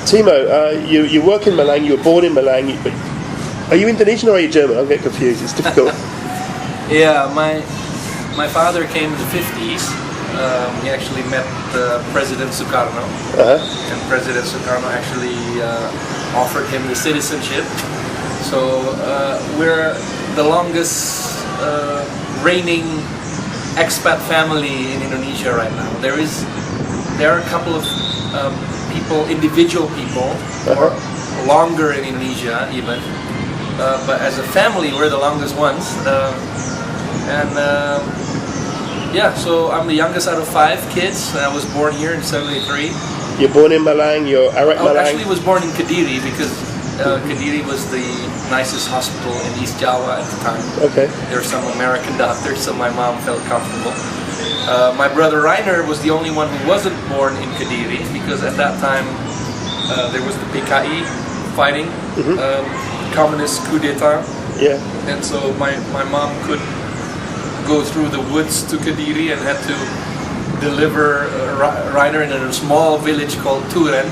Timo, you work in Malang. You were born in Malang. But are you Indonesian or are you German? I'm getting confused. It's difficult. Yeah, my father came in the 50s. He actually met President Sukarno, and President Sukarno actually offered him the citizenship. So we're the longest reigning expat family in Indonesia right now. There are a couple of individual people, or longer in Indonesia even. But as a family, we're the longest ones. Yeah, so I'm the youngest out of 5 kids. I was born here in '73. You're born in Malang. You're Arak Malang. Actually, was born in Kediri because Kediri was the nicest hospital in East Java at the time. Okay. There were some American doctors, so my mom felt comfortable. My brother Reiner was the only one who wasn't born in Kediri because at that time there was the PKI fighting, communist coup d'etat. Yeah. And so my mom could go through the woods to Kediri and had to deliver Reiner in a small village called Turen.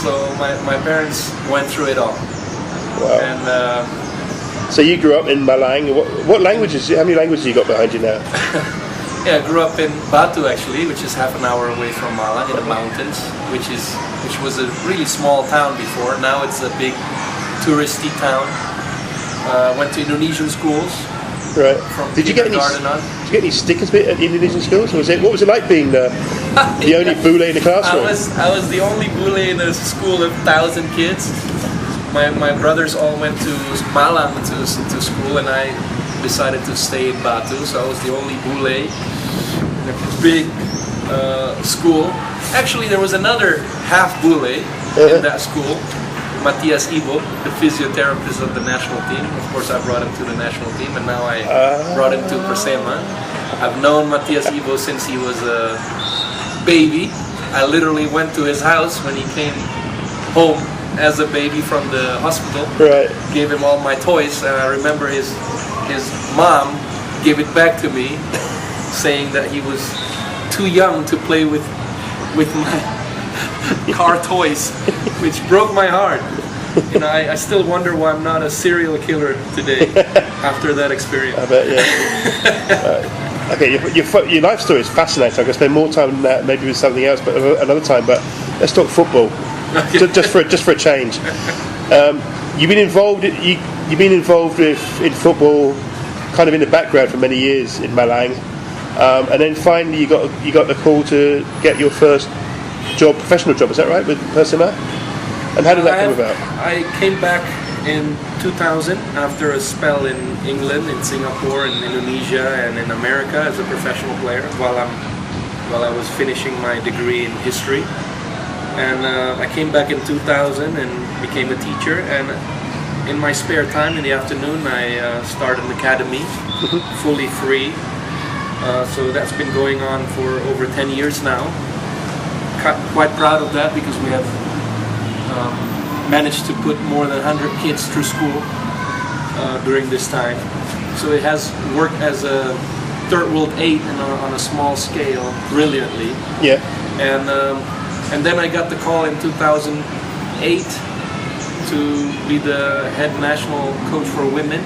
So my parents went through it all. Wow. And so you grew up in Malang. What languages? How many languages you got behind you now? Yeah, I grew up in Batu actually, which is half an hour away from Malang in the mountains, which was a really small town before. Now it's a big touristy town. Went to Indonesian schools. Right. Did you get any stickers at the Indonesian schools? What was it like being the only bule in the classroom? I was the only bule in a school of 1,000 kids. My brothers all went to Malang to school, and I decided to stay in Batu. So I was the only bule in a big school. Actually, there was another half bule in that school. Matthias Ibo, the physiotherapist of the national team. Of course, I brought him to the national team, and now I brought him to Persema. I've known Matthias Ibo since he was a baby. I literally went to his house when he came home as a baby from the hospital. Right. Gave him all my toys, and I remember his mom gave it back to me, saying that he was too young to play with my car toys, which broke my heart. You know, I still wonder why I'm not a serial killer today after that experience. I bet, yeah. Okay, your life story is fascinating. I could spend more time on that, maybe with something else, but another time. But let's talk football, just for a change. You've been involved in football, kind of in the background for many years in Malang, and then finally you got the call to get your first professional job, is that right, with Persema? And how did that come about? I came back in 2000 after a spell in England, in Singapore, in Indonesia, and in America as a professional player while I was finishing my degree in history. And I came back in 2000 and became a teacher. And in my spare time in the afternoon, I started an academy, fully free. So that's been going on for over 10 years now. Quite proud of that because we have managed to put more than 100 kids through school during this time. So it has worked as a third world aid on a small scale brilliantly. Yeah. And then I got the call in 2008 to be the head national coach for women.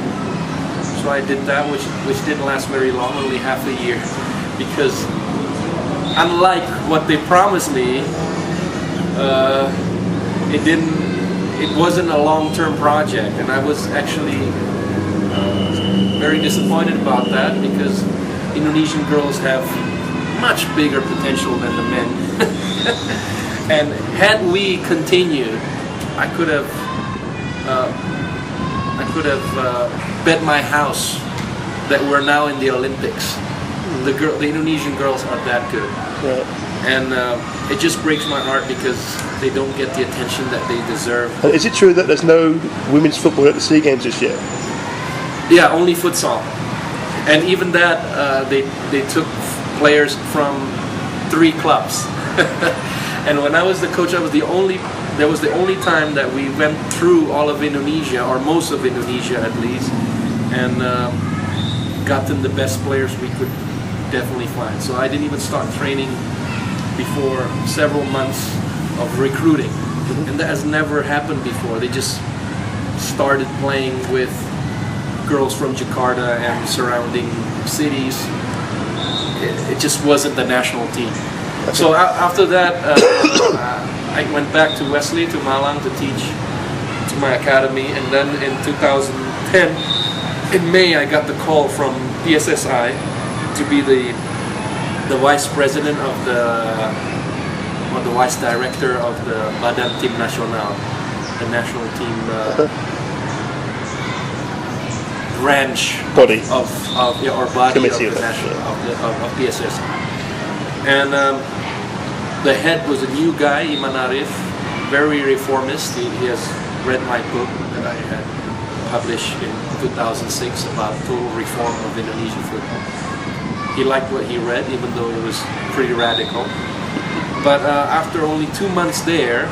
So I did that, which didn't last very long, only half a year, because unlike what they promised me, it wasn't a long-term project, and I was actually very disappointed about that because Indonesian girls have much bigger potential than the men. And had we continued, I could have bet my house that we're now in the Olympics. The Indonesian girls are that good. Right. And it just breaks my heart because they don't get the attention that they deserve. And is it true that there's no women's football at the SEA Games this year? Yeah, only futsal. And even that, they took players from 3 clubs. And when I was the coach, that was the only time that we went through all of Indonesia, or most of Indonesia at least, and gotten the best players we could definitely find. So I didn't even start training before several months of recruiting. and that has never happened before. They just started playing with girls from Jakarta and surrounding cities. It just wasn't the national team. So after that, I went back to Wesley, to Malang, to teach to my academy, and then in 2010, in May, I got the call from PSSI to be the vice president of or the vice director of the Badan Tim Nasional, the national team branch body of or body committee of the national of PSSI. And the head was a new guy, Iman Arif, very reformist. He has read my book that I had published in 2006 about total reform of Indonesian football. He liked what he read, even though it was pretty radical. But after only 2 months there,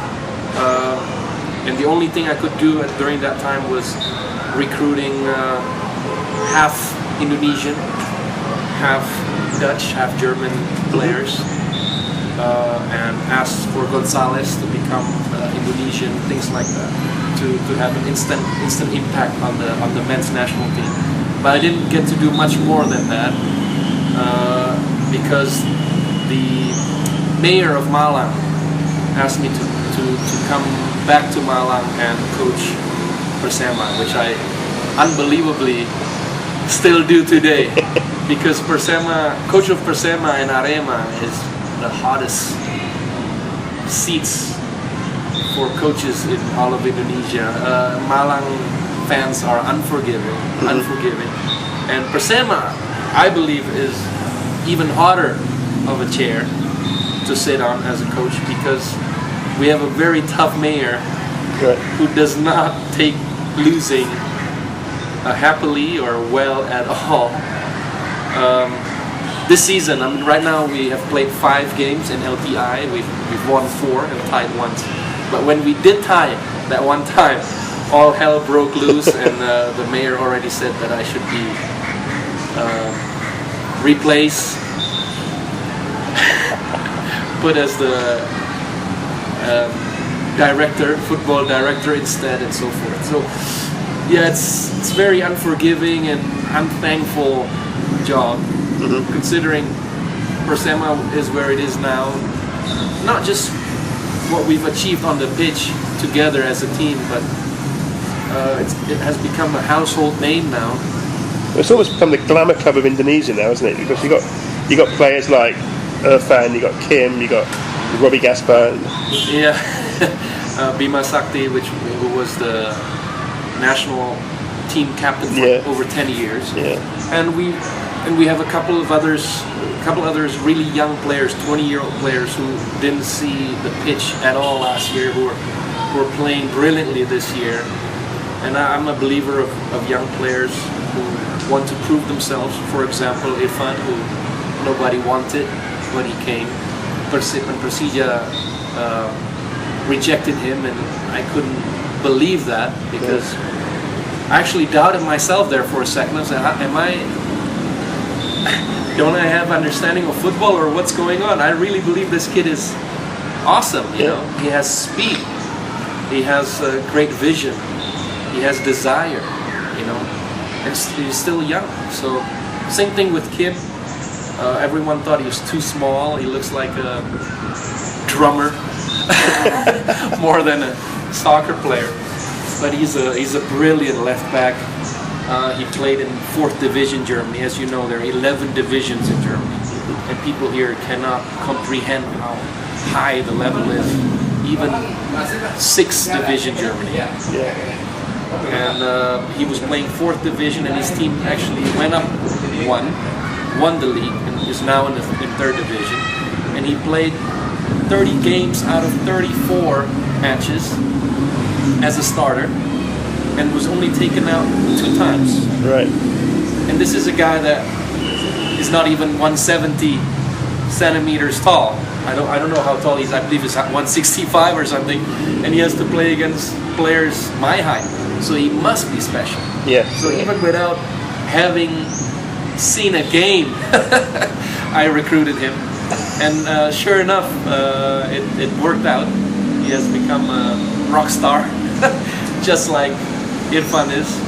and the only thing I could do during that time was recruiting half Indonesian, half Dutch, half German players, and asked for Gonzalez to become Indonesian, things like that, to have an instant impact on the men's national team. But I didn't get to do much more than that because the mayor of Malang asked me to come back to Malang and coach Persema, which I unbelievably still do today. Because coach of Persema and Arema is the hottest seats for coaches in all of Indonesia. Malang fans are unforgiving, and Persema, I believe, is even hotter of a chair to sit on as a coach because we have a very tough mayor who does not take losing happily or well at all. This season, I mean, right now we have played 5 games in LTI. We've won 4 and tied once. But when we did tie that one time, all hell broke loose, and the mayor already said that I should be replaced, put as the football director instead, and so forth. So yeah, it's very unforgiving and unthankful job, considering Persema is where it is now. Not just what we've achieved on the pitch together as a team, but it has become a household name now. It's almost become the glamour club of Indonesia now, isn't it? Because you got players like Irfan, you got Kim, you got Robbie Gaspar. Yeah, Bima Sakti, who was the national team captain for over 10 years. Yeah. And we have a couple others really young players, 20-year-old players who didn't see the pitch at all last year, who are playing brilliantly this year. And I'm a believer of young players who want to prove themselves. For example, Irfan, who nobody wanted when he came. Persija rejected him, and I couldn't believe that because I actually doubted myself there for a second. I said, don't I have understanding of football, or what's going on? I really believe this kid is awesome. You know, he has speed, he has great vision, he has desire. You know, and he's still young. So same thing with Kim. Everyone thought he was too small. He looks like a drummer more than a soccer player. But he's a brilliant left back. He played in 4th division Germany. As you know, there are 11 divisions in Germany, and people here cannot comprehend how high the level is. Even 6th division Germany. And he was playing 4th division, and his team actually went up won the league, and is now in 3rd division. And he played 30 games out of 34 matches as a starter, and was only taken out 2 times. Right. And this is a guy that is not even 170 centimeters tall. I don't know how tall he is. I believe he's 165 or something, and he has to play against players my height. So he must be special. Yeah. So even without having seen a game, I recruited him, and sure enough, it worked out. he has become a rock star, just like Irfan is.